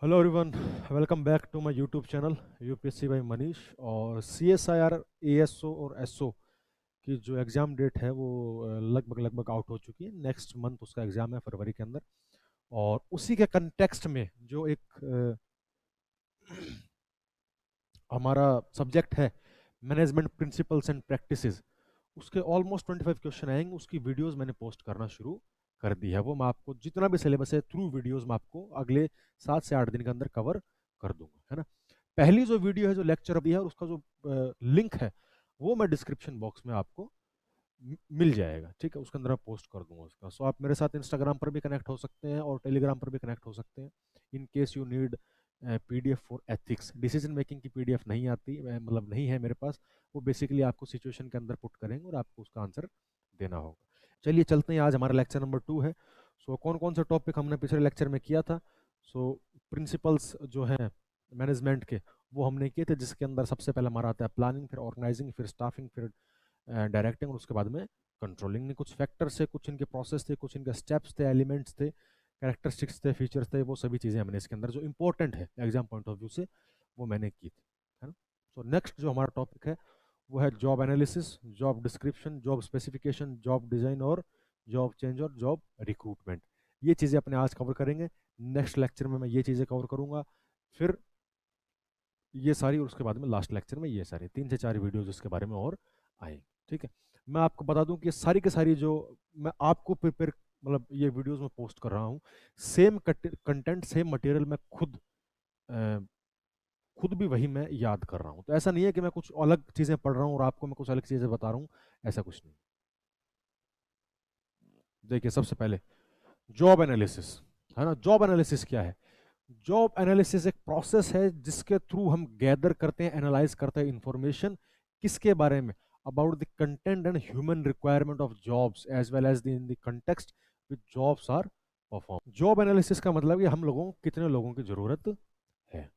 Hello everyone, welcome back to my YouTube channel UPSC by Manish. और CSIR ASO और SO की जो exam date है वो लगभग लगभग आउट हो चुकी है। नेक्स्ट मंथ उसका एग्ज़ाम है, फरवरी के अंदर। और उसी के कंटेक्स्ट में जो एक हमारा सब्जेक्ट है, मैनेजमेंट प्रिंसिपल्स एंड प्रैक्टिसेस, उसके ऑलमोस्ट 25 क्वेश्चन आएंगे। उसकी वीडियोस मैंने पोस्ट करना शुरू कर दी है। वो मैं आपको जितना भी सिलेबस है थ्रू वीडियोस में आपको अगले 7 से 8 दिन के अंदर कवर कर दूंगा, है ना। पहली जो वीडियो है, जो लेक्चर अभी है, और उसका जो लिंक है वो मैं डिस्क्रिप्शन बॉक्स में आपको मिल जाएगा, ठीक है। उसके अंदर मैं पोस्ट कर दूंगा उसका। सो आप मेरे साथ इंस्टाग्राम पर भी कनेक्ट हो सकते हैं और टेलीग्राम पर भी कनेक्ट हो सकते हैं। In case you need PDF for ethics, decision making की पीडीएफ नहीं आती, मतलब नहीं है मेरे पास। वो बेसिकली आपको सिचुएशन के अंदर पुट करेंगे और आपको उसका आंसर देना होगा। चलिए चलते हैं, आज हमारा लेक्चर नंबर 2 है। सो कौन कौन से टॉपिक हमने पिछले लेक्चर में किया था? सो प्रिंसिपल्स जो है मैनेजमेंट के, वो हमने किए थे, जिसके अंदर सबसे पहले हमारा आता है प्लानिंग, फिर ऑर्गेनाइजिंग, फिर स्टाफिंग, फिर डायरेक्टिंग, और उसके बाद में कंट्रोलिंग। में कुछ फैक्टर्स थे, कुछ इनके प्रोसेस थे, कुछ इनके स्टेप्स थे, एलिमेंट्स थे, कैरेक्टरिस्टिक्स थे, फीचर्स थे। वो सभी चीज़ें हमने इसके अंदर जो इंपॉर्टेंट है एग्जाम पॉइंट ऑफ व्यू से, वो मैंने की थी, है ना। तो नेक्स्ट जो हमारा टॉपिक है वो है job analysis, job description, job specification, job design और जॉब चेंज और जॉब रिक्रूटमेंट। ये चीज़ें अपने आज कवर करेंगे। नेक्स्ट लेक्चर में मैं ये चीज़ें कवर करूँगा, फिर ये सारी, और उसके बाद में लास्ट लेक्चर में ये सारी 3 से 4 वीडियोज इसके बारे में और आएंगे, ठीक है। मैं आपको बता दूं कि सारी के सारी जो मैं आपको प्रिपेयर, मतलब ये वीडियोस में पोस्ट कर रहा हूँ, सेम कंटेंट, सेम मटेरियल मैं खुद भी वही मैं याद कर रहा हूँ। तो ऐसा नहीं है कि मैं कुछ अलग चीज़ें पढ़ रहा हूँ और आपको मैं कुछ अलग चीज़ें बता रहा हूँ, ऐसा कुछ नहीं। देखिए, सबसे पहले जॉब एनालिसिस, है ना। जॉब एनालिसिस क्या है? जॉब एनालिसिस एक प्रोसेस है जिसके थ्रू हम गैदर करते हैं, एनालाइज करते हैं इंफॉर्मेशन। किसके बारे में? About the content and human requirement of jobs as well as in the context with jobs are perform. Job analysis का मतलब कि हम लोगों को कितने लोगों की जरूरत है,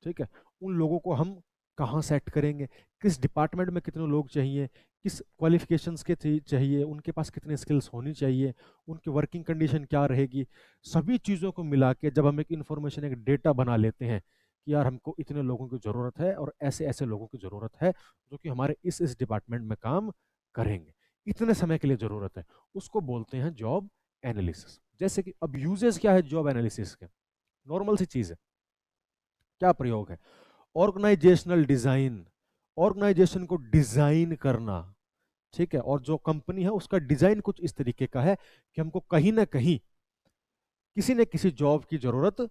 ठीक है। उन लोगों को हम कहाँ सेट करेंगे, किस डिपार्टमेंट में कितने लोग चाहिए, किस क्वालिफिकेशंस के चाहिए, उनके पास कितने स्किल्स होनी चाहिए, उनकी वर्किंग कंडीशन क्या रहेगी। सभी चीज़ों को मिला के जब हम एक इंफॉर्मेशन, एक डेटा बना लेते हैं कि यार हमको इतने लोगों की ज़रूरत है और ऐसे ऐसे लोगों की ज़रूरत है जो कि हमारे इस डिपार्टमेंट में काम करेंगे, इतने समय के लिए ज़रूरत है, उसको बोलते हैं जॉब एनालिसिस। जैसे कि अब यूजेस क्या है जॉब एनालिसिस के? नॉर्मल सी चीज़ है। क्या प्रयोग है? ऑर्गेनाइजेशनल डिजाइन, ऑर्गेनाइजेशन को डिजाइन करना, ठीक है। और जो कंपनी है उसका डिजाइन कुछ इस तरीके का है कि हमको कहीं ना कहीं किसी न किसी जॉब की जरूरत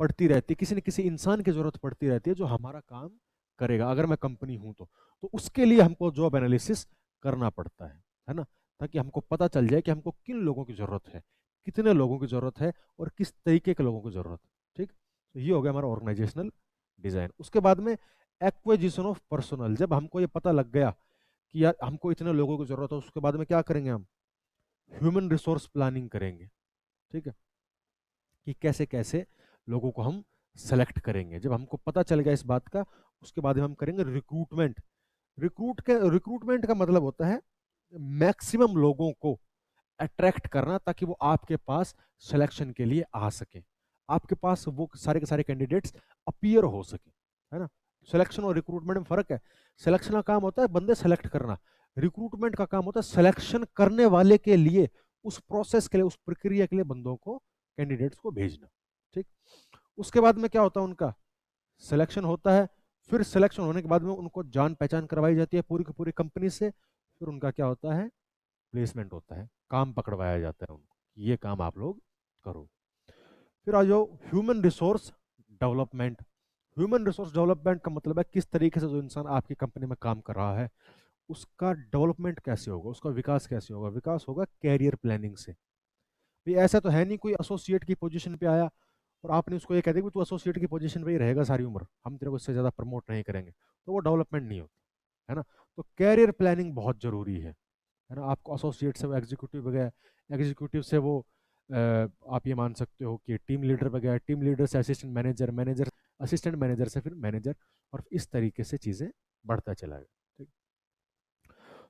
पड़ती रहती है, किसी न किसी इंसान की जरूरत पड़ती रहती है जो हमारा काम करेगा, अगर मैं कंपनी हूं तो उसके लिए हमको जॉब एनालिसिस करना पड़ता है ना। ताकि हमको पता चल जाए कि हमको किन लोगों की जरूरत है, कितने लोगों की जरूरत है और किस तरीके के लोगों की जरूरत है, ठीक। तो ये हो गया हमारा ऑर्गेनाइजेशनल डिजाइन। उसके बाद में एक्विजिशन ऑफ पर्सनल। जब हमको ये पता लग गया कि यार हमको इतने लोगों की जरूरत है, उसके बाद में क्या करेंगे? हम ह्यूमन रिसोर्स प्लानिंग करेंगे, ठीक है, कि कैसे कैसे लोगों को हम सेलेक्ट करेंगे। जब हमको पता चल गया इस बात का, उसके बाद में हम करेंगे रिक्रूटमेंट। रिक्रूटमेंट का मतलब होता है मैक्सिमम लोगों को अट्रैक्ट करना, ताकि वो आपके पास सिलेक्शन के लिए आ सके, आपके पास वो सारे के सारे कैंडिडेट्स अपीयर हो सके, है ना। सिलेक्शन और रिक्रूटमेंट में फर्क है। सिलेक्शन का काम होता है बंदे सेलेक्ट करना, रिक्रूटमेंट का काम होता है सिलेक्शन करने वाले के लिए, उस प्रोसेस के लिए, उस प्रक्रिया के लिए बंदों को, कैंडिडेट्स को भेजना, ठीक। उसके बाद में क्या होता है? उनका सिलेक्शन होता है। फिर सिलेक्शन होने के बाद में उनको जान पहचान करवाई जाती है पूरी की पूरी कंपनी से। फिर उनका क्या होता है? प्लेसमेंट होता है, काम पकड़वाया जाता है उनको, ये काम आप लोग करो। फिर आ जाओ human resource development. Human resource development का मतलब है किस तरीके से जो इंसान आपकी कंपनी में काम कर रहा है उसका डेवलपमेंट कैसे होगा, उसका विकास कैसे होगा। विकास होगा कैरियर प्लानिंग से। भाई ऐसा तो है नहीं कोई एसोसिएट की पोजीशन पे आया और आपने उसको ये कह दिया कि तू एसोसिएट की पोजीशन पे ही रहेगा सारी उम्र, हम तेरे को इससे ज़्यादा प्रमोट नहीं करेंगे, तो वो डेवलपमेंट नहीं होता, है ना। तो कैरियर प्लानिंग बहुत ज़रूरी है ना। आपको एसोसिएट से वो एग्जीक्यूटिव गया, एग्जीक्यूटिव से वो आप ये मान सकते हो कि टीम लीडर पे गया, टीम लीडर से assistant manager, manager assistant manager से फिर मैनेजर, और इस तरीके से चीज़ें बढ़ता चला गया, ठीक।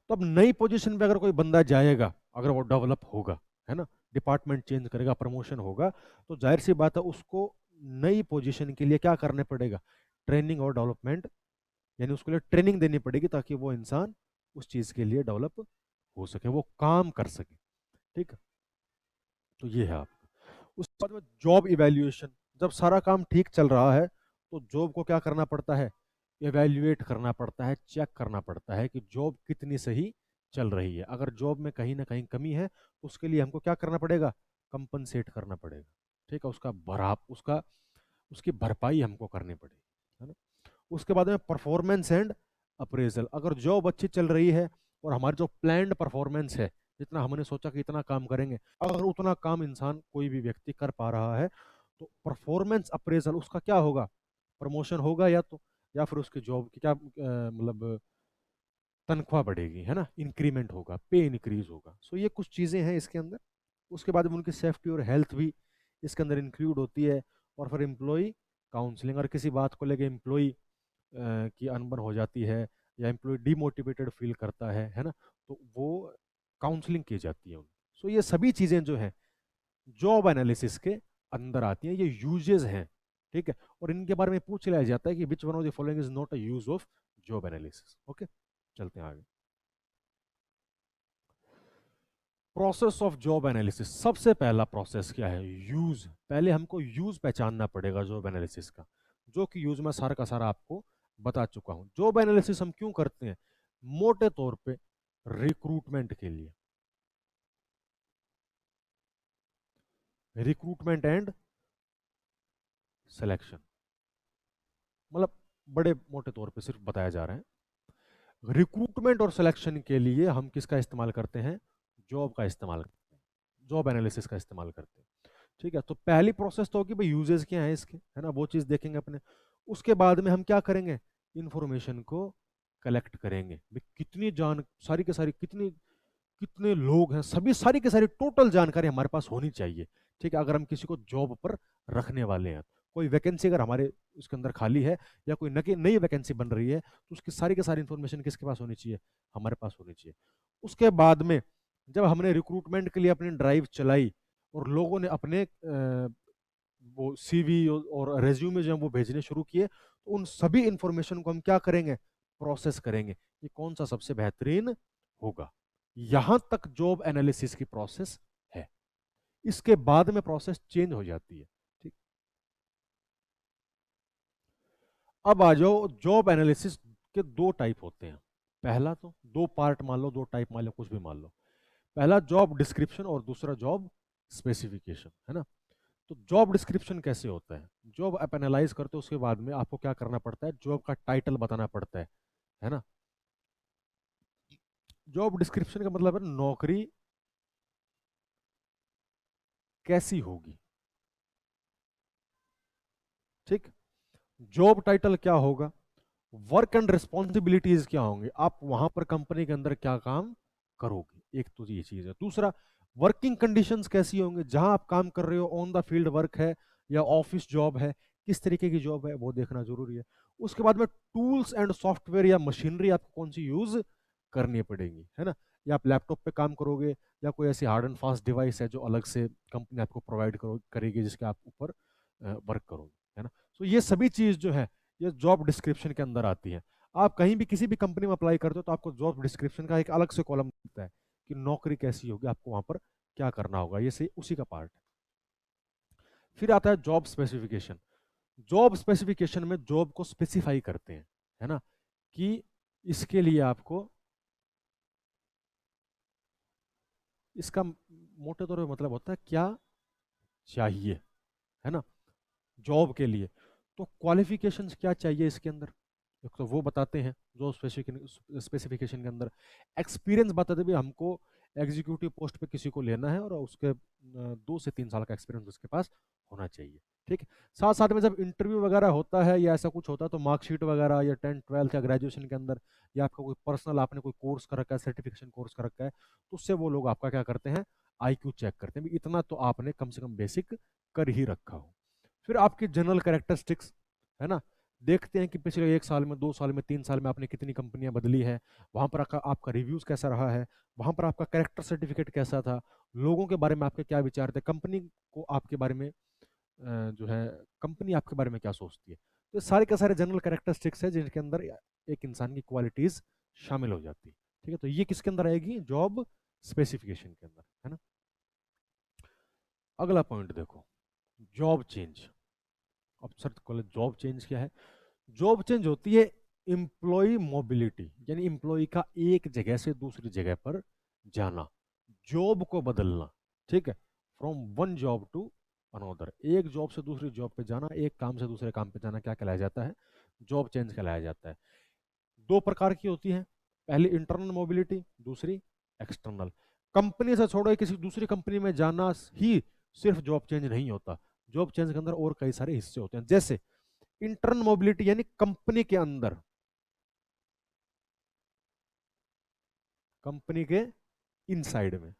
तो अब नई पोजीशन पे अगर कोई बंदा जाएगा, अगर वो डेवलप होगा, है ना, डिपार्टमेंट चेंज करेगा, प्रमोशन होगा, तो जाहिर सी बात है उसको नई पोजीशन के लिए क्या करने पड़ेगा, ट्रेनिंग और डेवलपमेंट, यानी उसके लिए ट्रेनिंग देनी पड़ेगी ताकि वो इंसान उस चीज के लिए डेवलप हो सके, वो काम कर सके। ठीक है, तो ये है आपका। उसके बाद में जॉब इवैल्यूएशन, जब सारा काम ठीक चल रहा है तो जॉब को क्या करना पड़ता है, इवैल्यूएट करना पड़ता है, चेक करना पड़ता है कि जॉब कितनी सही चल रही है। अगर जॉब में कहीं ना कहीं कमी है तो उसके लिए हमको क्या करना पड़ेगा, कंपनसेट करना पड़ेगा। ठीक है, उसका भरा उसका उसकी भरपाई हमको करनी पड़ेगी, है ना। उसके बाद में परफॉर्मेंस एंड अप्रेजल, अगर जॉब अच्छी चल रही है और हमारी जो प्लान्ड परफॉर्मेंस है, जितना हमने सोचा कि इतना काम करेंगे, अगर उतना काम इंसान कोई भी व्यक्ति कर पा रहा है तो परफॉर्मेंस अप्रेजल उसका क्या होगा, प्रमोशन होगा, या फिर उसकी जॉब की क्या मतलब तनख्वाह बढ़ेगी, है ना, इंक्रीमेंट होगा, पे इंक्रीज होगा। सो ये कुछ चीज़ें हैं इसके अंदर। उसके बाद में उनकी सेफ्टी और हेल्थ भी इसके अंदर इंक्लूड होती है। और फिर एम्प्लॉय काउंसलिंग, और किसी बात को लेके एम्प्लॉय की अनबन हो जाती है या एम्प्लॉय डिमोटिवेटेड फील करता है ना, तो वो काउंसलिंग की जाती है। सो ये सभी चीज़ें जो हैं जॉब एनालिसिस के अंदर आती हैं, ये यूजेस हैं। ठीक है, और इनके बारे में पूछ लिया जाता है कि which one of the following is not a use of job analysis. Okay, चलते हैं आगे। प्रोसेस ऑफ जॉब एनालिसिस, सबसे पहला प्रोसेस क्या है, यूज। पहले हमको यूज पहचानना पड़ेगा जॉब एनालिसिस का, जो कि यूज मैं सारा का सारा आपको बता चुका हूं। जॉब एनालिसिस हम क्यों करते हैं, मोटे तौर पे रिक्रूटमेंट के लिए, रिक्रूटमेंट एंड सिलेक्शन, मतलब बड़े मोटे तौर पे सिर्फ बताया जा रहा है। रिक्रूटमेंट और सिलेक्शन के लिए हम किसका इस्तेमाल करते हैं, जॉब का इस्तेमाल करते हैं, जॉब एनालिसिस का इस्तेमाल करते हैं। ठीक है, तो पहली प्रोसेस तो होगी भाई यूजेस क्या है इसके, है ना, वो चीज देखेंगे अपने। उसके बाद में हम क्या करेंगे, इंफॉर्मेशन को कलेक्ट करेंगे भाई, कितनी जान सारी के सारी कितनी कितने लोग हैं, सभी सारी की सारी टोटल जानकारी हमारे पास होनी चाहिए। ठीक है, अगर हम किसी को जॉब पर रखने वाले हैं, कोई वैकेंसी अगर हमारे उसके अंदर खाली है या कोई नई वैकेंसी बन रही है, तो उसकी सारी की सारी इंफॉर्मेशन किसके पास होनी चाहिए, हमारे पास होनी चाहिए। उसके बाद में जब हमने रिक्रूटमेंट के लिए अपनी ड्राइव चलाई और लोगों ने अपने वो सीवी और रेज्यूमे जो है वो भेजने शुरू किए, तो उन सभी इंफॉर्मेशन को हम क्या करेंगे, प्रोसेस करेंगे कि कौन सा सबसे बेहतरीन होगा। यहां तक जॉब एनालिसिस की प्रोसेस है। इसके बाद में प्रोसेस चेंज हो जाती है। ठीक, अब आ जाओ, जॉब एनालिसिस के दो टाइप होते हैं। पहला तो दो पार्ट मान लो, दो टाइप मान लो, कुछ भी मान लो। पहला जॉब डिस्क्रिप्शन और दूसरा जॉब स्पेसिफिकेशन, है ना। तो जॉब डिस्क्रिप्शन कैसे होता है, जॉब आप एनालाइज करते हो उसके बाद में आपको क्या करना पड़ता है, जॉब का टाइटल बताना पड़ता है ना। जॉब डिस्क्रिप्शन का मतलब है नौकरी कैसी होगी। ठीक, जॉब टाइटल क्या होगा, वर्क एंड रिस्पॉन्सिबिलिटीज क्या होंगे, आप वहां पर कंपनी के अंदर क्या काम करोगे, एक तो ये चीज है। दूसरा, वर्किंग कंडीशंस कैसी होंगे, जहां आप काम कर रहे हो ऑन द फील्ड वर्क है या ऑफिस जॉब है, किस तरीके की जॉब है वो देखना जरूरी है। उसके बाद में टूल्स एंड सॉफ्टवेयर या मशीनरी आपको कौन सी यूज करनी पड़ेगी, है ना। या आप लैपटॉप पे काम करोगे या कोई ऐसी हार्ड एंड फास्ट डिवाइस है जो अलग से कंपनी आपको प्रोवाइड करेगी जिसके आप ऊपर वर्क करोगे, है ना। तो ये सभी चीज जो है ये जॉब डिस्क्रिप्शन के अंदर आती है। आप कहीं भी किसी भी कंपनी में अप्लाई करते हो तो आपको जॉब डिस्क्रिप्शन का एक अलग से कॉलम मिलता है कि नौकरी कैसी होगी, आपको वहां पर क्या करना होगा, ये सही उसी का पार्ट है। फिर आता है जॉब स्पेसिफिकेशन। जॉब स्पेसिफिकेशन में जॉब को स्पेसिफाई करते हैं, है ना, कि इसके लिए आपको इसका मोटे तौर पे मतलब होता है क्या चाहिए, है ना, जॉब के लिए। तो क्वालिफिकेशंस क्या चाहिए इसके अंदर, एक तो वो बताते हैं जो स्पेसिफिकेशन के अंदर। एक्सपीरियंस बताते भी हमको एग्जीक्यूटिव पोस्ट पे किसी को लेना है और उसके 2 से 3 साल का एक्सपीरियंस उसके पास होना चाहिए। ठीक है, साथ साथ में जब इंटरव्यू वगैरह होता है या ऐसा कुछ होता है तो मार्कशीट वगैरह या 10th 12th या ग्रेजुएशन के अंदर या आपका कोई पर्सनल आपने कोई कोर्स कर रखा है, सर्टिफिकेशन कोर्स कर रखा है, तो उससे वो लोग आपका क्या करते हैं, आईक्यू चेक करते हैं, इतना तो आपने कम से कम बेसिक कर ही रखा हो। फिर आपकी जनरल कैरेक्टरिस्टिक्स, है ना, देखते हैं कि पिछले 1 साल में, 2 साल में, 3 साल में आपने कितनी कंपनियां बदली है, वहां पर आपका रिव्यूज कैसा रहा है, वहां पर आपका कैरेक्टर सर्टिफिकेट कैसा था, लोगों के बारे में आपके क्या विचार थे, कंपनी को आपके बारे में जो है कंपनी आपके बारे में क्या सोचती है। तो ये सारे के सारे जनरल कैरेक्टरिस्टिक्स है जिनके अंदर एक इंसान की क्वालिटीज शामिल हो जाती है। ठीक है, तो ये किसके अंदर आएगी, जॉब स्पेसिफिकेशन के अंदर, है ना। अगला पॉइंट देखो, जॉब चेंज। अब सर जॉब चेंज क्या है। जॉब चेंज होती है एम्प्लॉय मोबिलिटी, यानी एम्प्लॉय का एक जगह से दूसरी जगह पर जाना, जॉब को बदलना। ठीक है, from one job to another, एक जॉब से दूसरी जॉब पे जाना, एक काम से दूसरे काम पे जाना क्या कहलाया जाता है, जॉब चेंज कहलाया जाता है। दो प्रकार की होती है, पहली इंटरनल मोबिलिटी, दूसरी एक्सटर्नल। कंपनी से छोड़ो किसी दूसरी कंपनी में जाना ही सिर्फ जॉब चेंज नहीं होता, जॉब चेंज के अंदर और कई सारे हिस्से होते हैं। जैसे इंटरनल मोबिलिटी यानी कंपनी के अंदर, कंपनी के इनसाइड में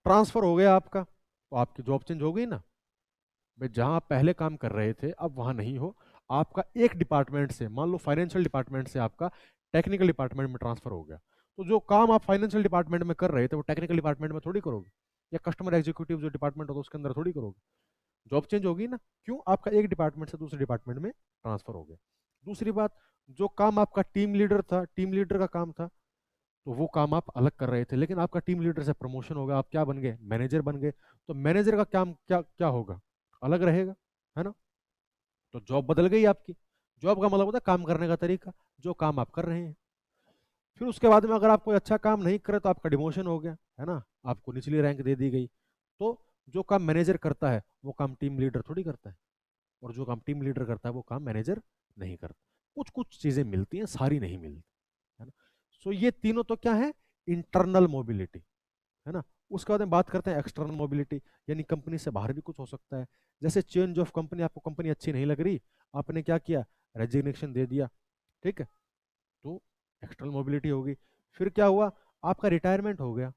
ट्रांसफर हो गया आपका, तो आपकी जॉब चेंज हो गई ना। भाई जहां आप पहले काम कर रहे थे अब वहां नहीं हो, आपका एक डिपार्टमेंट से, मान लो फाइनेंशियल डिपार्टमेंट से आपका टेक्निकल डिपार्टमेंट में ट्रांसफर हो गया, तो जो काम आप फाइनेंशियल डिपार्टमेंट में कर रहे थे वो टेक्निकल डिपार्टमेंट में थोड़ी करोगे, या कस्टमर एग्जीक्यूटिव जो डिपार्टमेंट होता है उसके अंदर थोड़ी करोगे। जॉब चेंज होगी ना, क्यों, आपका एक डिपार्टमेंट से दूसरे डिपार्टमेंट में ट्रांसफर हो गया। दूसरी बात, जो काम आपका टीम लीडर था, टीम लीडर का काम था, तो वो काम आप अलग कर रहे थे, लेकिन आपका टीम लीडर से प्रमोशन हो गया, आप क्या बन गए, मैनेजर बन गए, तो मैनेजर का काम क्या क्या होगा, अलग रहेगा, है ना। तो जॉब बदल गई आपकी। जॉब का मतलब होता है काम करने का तरीका, जो काम आप कर रहे हैं। फिर उसके बाद में अगर आप कोई अच्छा काम नहीं करे तो आपका डिमोशन हो गया, है ना, आपको निचली रैंक दे दी गई। तो जो काम मैनेजर करता है वो काम टीम लीडर थोड़ी करता है, और जो काम टीम लीडर करता है वो काम मैनेजर नहीं करता। कुछ कुछ चीजें मिलती हैं, सारी नहीं मिलती, है ना। सो ये तीनों तो क्या है, इंटरनल मोबिलिटी, है ना। उसके बाद में बात करते हैं एक्सटर्नल मोबिलिटी, यानी कंपनी से बाहर भी कुछ हो सकता है। जैसे चेंज ऑफ कंपनी, आपको कंपनी अच्छी नहीं लग रही, आपने क्या किया, रेजिग्नेशन दे दिया। ठीक है, तो एक्सटर्नल मोबिलिटी होगी। फिर क्या हुआ, आपका रिटायरमेंट हो गया,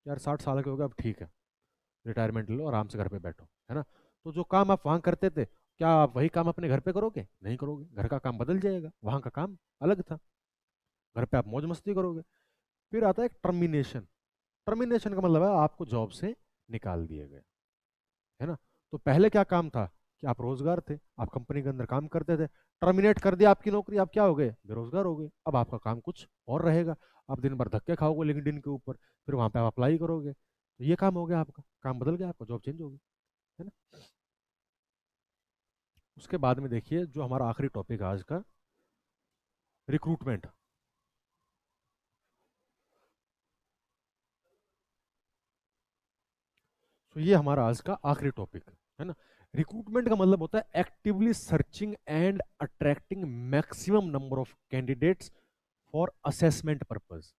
यार 60 साल के हो गए, अब ठीक है, रिटायरमेंट ले लो, आराम से घर पे बैठो, है ना। तो जो काम आप वहां करते थे, क्या आप वही काम अपने घर पे करोगे, नहीं करोगे, घर का काम बदल जाएगा, वहां का काम अलग था, घर पे आप मौज मस्ती करोगे। फिर आता है एक टर्मिनेशन। टर्मिनेशन का मतलब है आपको जॉब से निकाल दिए गए, है ना। तो पहले क्या काम था, कि आप रोजगार थे, आप कंपनी के अंदर काम करते थे, टर्मिनेट कर दिया आपकी नौकरी, आप क्या हो गए, बेरोजगार हो गए। अब आपका काम कुछ और रहेगा, आप दिन भर धक्के खाओगे लिंक्डइन के ऊपर, फिर वहां पे आप अप्लाई करोगे, तो ये काम हो गया, आपका काम बदल गया, आपका जॉब चेंज हो गई, है ना। उसके बाद में देखिए जो हमारा आखिरी टॉपिक है आज का, रिक्रूटमेंट। तो ये हमारा आज का आखिरी टॉपिक है ना। रिक्रूटमेंट का मतलब होता है actively searching and attracting maximum number of candidates for assessment purpose,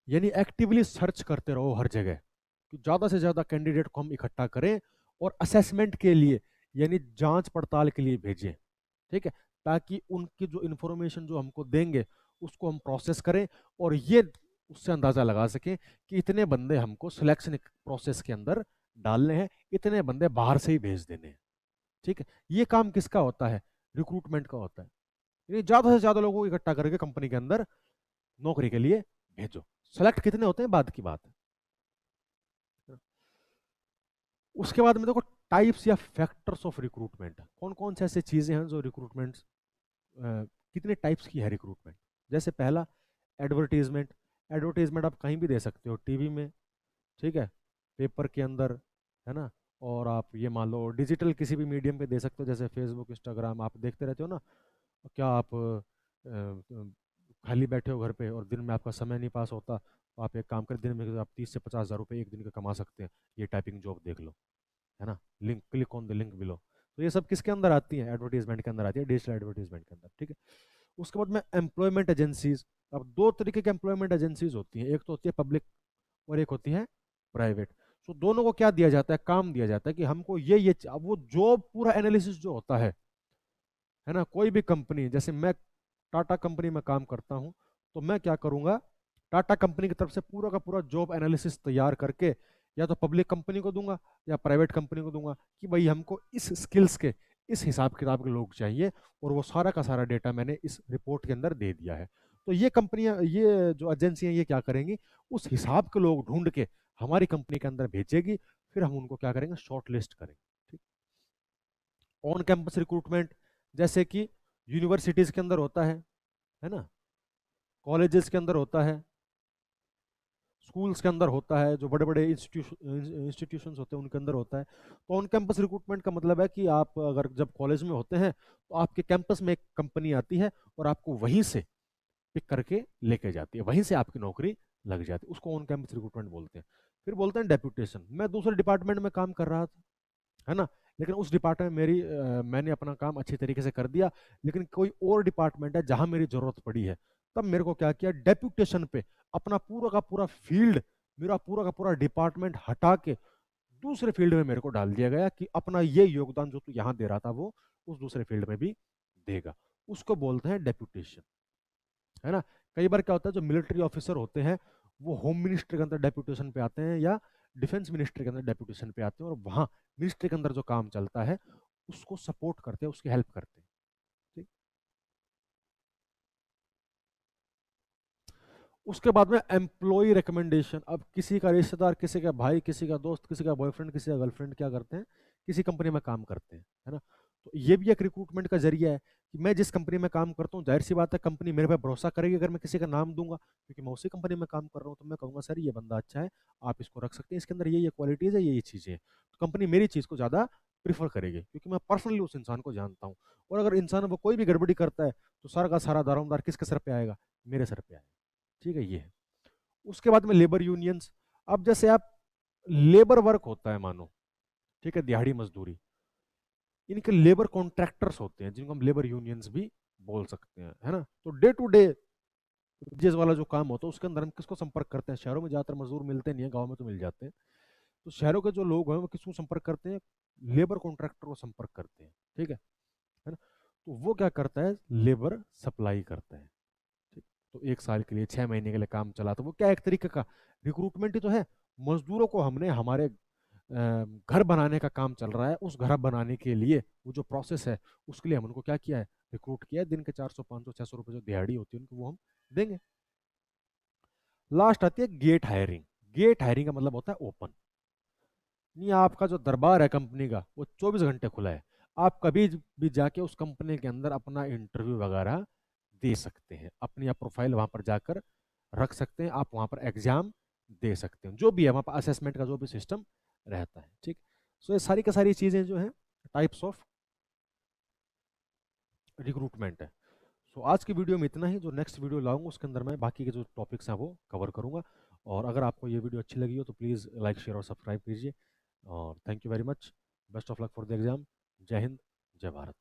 यानी एक्टिवली सर्च करते रहो हर जगह कि ज्यादा से ज्यादा कैंडिडेट को हम इकट्ठा करें और असेसमेंट के लिए, यानी जांच पड़ताल के लिए भेजें। ठीक है, ताकि उनकी जो इंफॉर्मेशन जो हमको देंगे उसको हम प्रोसेस करें, और ये उससे अंदाजा लगा सकें कि इतने बंदे हमको सिलेक्शन प्रोसेस के अंदर डालने हैं, इतने बंदे बाहर से ही भेज देने हैं। ठीक है, ये काम किसका होता है, रिक्रूटमेंट का होता है। यानी ज्यादा से ज्यादा लोगों को इकट्ठा करके कंपनी के अंदर नौकरी के लिए भेजो। सेलेक्ट कितने होते हैं बाद की बात है। उसके बाद में देखो टाइप्स या फैक्टर्स ऑफ रिक्रूटमेंट, कौन कौन से ऐसे चीजें हैं जो रिक्रूटमेंट, कितने टाइप्स की है रिक्रूटमेंट। जैसे पहला, एडवर्टीजमेंट। एडवर्टीजमेंट आप कहीं भी दे सकते हो, टीवी में, ठीक है, पेपर के अंदर, है ना, और आप ये मान लो डिजिटल किसी भी मीडियम पे दे सकते हो, जैसे फेसबुक इंस्टाग्राम आप देखते रहते हो ना। क्या आप खाली बैठे हो घर पे और दिन में आपका समय नहीं पास होता, तो आप एक काम करें, दिन में आप 30 से 50 हज़ार रुपये एक दिन का कमा सकते हैं, ये टाइपिंग जॉब देख लो, है ना, link click on the link below. तो ये सब किसके अंदर आती है, एडवर्टीजमेंट के अंदर आती है, डिजिटल एडवर्टीजमेंट के अंदर। ठीक है, उसके बाद में एम्प्लॉयमेंट एजेंसीज। अब दो तरीके की एम्प्लॉयमेंट एजेंसीज होती हैं, एक तो होती है पब्लिक और एक होती है प्राइवेट। सो दोनों को क्या दिया जाता है, काम दिया जाता है कि हमको ये अब वो जॉब पूरा एनालिसिस जो होता है ना, कोई भी कंपनी, जैसे मैं टाटा कंपनी में काम करता हूं, तो मैं क्या करूंगा, टाटा कंपनी की तरफ से पूरा का पूरा जॉब एनालिसिस तैयार करके या तो पब्लिक कंपनी को दूंगा या प्राइवेट कंपनी को दूंगा, कि भाई हमको इस स्किल्स के, इस हिसाब किताब के लोग चाहिए, और वो सारा का सारा डेटा मैंने इस रिपोर्ट के अंदर दे दिया है। तो ये कंपनियां, ये जो एजेंसियां, ये क्या करेंगी, उस हिसाब के लोग ढूंढ के हमारी कंपनी के अंदर भेजेगी। फिर हम उनको क्या करेंगे, शॉर्ट लिस्ट करेंगे। ठीक। ऑन कैंपस रिक्रूटमेंट जैसे कि यूनिवर्सिटीज के अंदर होता है ना, कॉलेजेस के अंदर होता है, स्कूल्स के अंदर होता है, जो बड़े बड़े इंस्टीट्यूशंस होते हैं उनके अंदर होता है। तो ऑन कैंपस रिक्रूटमेंट का मतलब है कि आप अगर जब कॉलेज में होते हैं तो आपके कैंपस में एक कंपनी आती है और आपको वहीं से पिक करके लेके जाती है, वहीं से आपकी नौकरी लग जाती है, उसको ऑन कैंपस रिक्रूटमेंट बोलते हैं। फिर बोलते हैं डेप्यूटेशन। मैं दूसरे डिपार्टमेंट में काम कर रहा था, है ना, लेकिन उस डिपार्टमेंट में मैंने अपना काम अच्छी तरीके से कर दिया, लेकिन कोई और डिपार्टमेंट है जहां मेरी जरूरत पड़ी है, तब मेरे को क्या किया, डेप्यूटेशन पे अपना पूरा का पूरा फील्ड, मेरा पूरा का पूरा डिपार्टमेंट हटा के दूसरे फील्ड में मेरे को डाल दिया गया कि अपना ये योगदान जो तू यहाँ दे रहा था वो उस दूसरे फील्ड में भी देगा। उसको बोलते हैं डेप्यूटेशन, है ना। कई बार क्या होता है, जो मिलिट्री ऑफिसर होते हैं वो होम मिनिस्ट्री के अंदर डेप्यूटेशन पे आते हैं या डिफेंस मिनिस्ट्री के अंदर डेप्यूटेशन पे आते हैं, और वहां मिनिस्ट्री के अंदर जो काम चलता है उसको सपोर्ट करते हैं, उसकी हेल्प करते हैं। ठीक। उसके बाद में एम्प्लॉय रिकमेंडेशन। अब किसी का रिश्तेदार, किसी का भाई, किसी का दोस्त, किसी का बॉयफ्रेंड, किसी का गर्लफ्रेंड क्या करते हैं, किसी कंपनी में काम करते हैं, है ना। तो ये भी एक रिक्रूटमेंट का जरिया है कि मैं जिस कंपनी में काम करता हूँ, जाहिर सी बात है कंपनी मेरे पे भरोसा करेगी अगर मैं किसी का नाम दूंगा, क्योंकि मैं उसी कंपनी में काम कर रहा हूँ। तो मैं कहूँगा सर ये बंदा अच्छा है, आप इसको रख सकते हैं, इसके अंदर ये क्वालिटीज है, ये चीज़ें हैं। तो कंपनी मेरी चीज़ को ज़्यादा प्रीफर करेगी, क्योंकि मैं पर्सनली उस इंसान को जानता हूँ। और अगर इंसान वो कोई भी गड़बड़ी करता है तो सारा का सारा दारोमदार किसके सर पे आएगा, मेरे सर पे आएगा। ठीक है, ये है। उसके बाद में लेबर यूनियंस। अब जैसे आप लेबर वर्क होता है मानो, ठीक है, दिहाड़ी मजदूरी, इनके लेबर कॉन्ट्रैक्टर्स होते हैं जिनको हम लेबर यूनियंस भी बोल सकते हैं, है ना। तो डे टू डे जिस वाला जो काम होता है उसके अंदर हम किसको संपर्क करते हैं, शहरों में ज्यादातर मजदूर मिलते नहीं है, गाँव में तो मिल जाते हैं। तो शहरों के जो लोग हैं वो किसको संपर्क करते हैं, लेबर कॉन्ट्रैक्टर को संपर्क करते हैं। ठीक है ना। तो वो क्या करता है, लेबर सप्लाई करता है। ठीक। तो 1 साल के लिए, 6 महीने के लिए काम चला, तो वो क्या एक तरीके का रिक्रूटमेंट ही तो है। मजदूरों को हमने हमारे घर बनाने का काम चल रहा है, उस घर बनाने के लिए वो जो प्रोसेस है उसके लिए हम उनको क्या किया है, रिक्रूट किया है। दिन के 400 500 600 रुपए जो दिहाड़ी होती है उनको वो हम देंगे। लास्ट आती है गेट हायरिंग। गेट हायरिंग का मतलब होता है ओपन। नहीं, आपका जो दरबार है कंपनी का वो 24 घंटे खुला है, आप कभी भी जाके उस कंपनी के अंदर अपना इंटरव्यू वगैरह दे सकते हैं, अपनी आप प्रोफाइल वहां पर जाकर रख सकते हैं, आप वहां पर एग्जाम दे सकते हैं, जो भी है वहां पर असेसमेंट का जो भी सिस्टम रहता है। ठीक। सो ये सारी की सारी चीजें जो है टाइप्स ऑफ रिक्रूटमेंट है। सो आज की वीडियो में इतना ही। जो नेक्स्ट वीडियो लाऊंगा उसके अंदर मैं बाकी के जो टॉपिक्स हैं वो कवर करूंगा। और अगर आपको ये वीडियो अच्छी लगी हो तो प्लीज़ लाइक शेयर और सब्सक्राइब कीजिए। और thank you very much. Best of luck for the exam. जय हिंद, जय भारत।